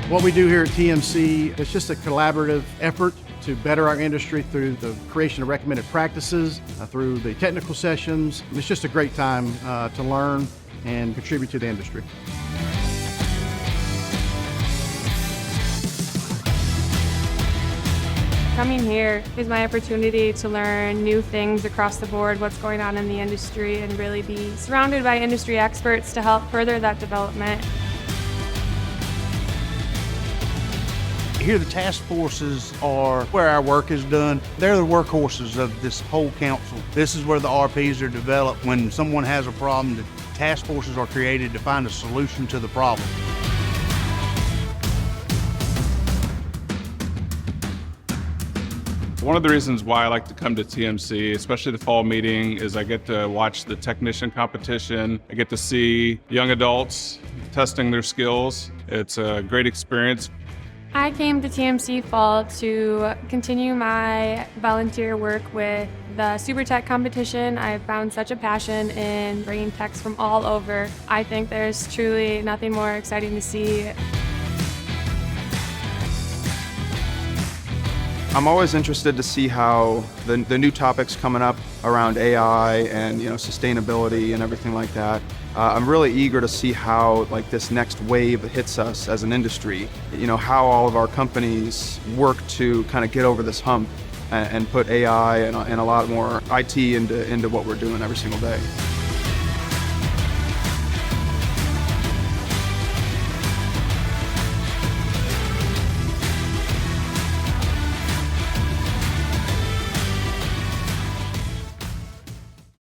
What we do here at TMC is just a collaborative effort to better our industry through the creation of recommended practices, through the technical sessions. It's just a great time to learn and contribute to the industry. Coming here is my opportunity to learn new things across the board, what's going on in the industry, and really be surrounded by industry experts to help further that development. Here the task forces are where our work is done. They're the workhorses of this whole council. This is where the RPs are developed. When someone has a problem, the task forces are created to find a solution to the problem. One of the reasons why I like to come to TMC, especially the fall meeting, is I get to watch the technician competition. I get to see young adults testing their skills. It's a great experience. I came to TMC Fall to continue my volunteer work with the Super Tech competition. I've found such a passion in bringing techs from all over. I think there's truly nothing more exciting to see. I'm always interested to see how the new topics coming up around AI and sustainability and everything like that. I'm really eager to see how this next wave hits us as an industry. How all of our companies work to kind of get over this hump and put AI and a lot more IT into what we're doing every single day.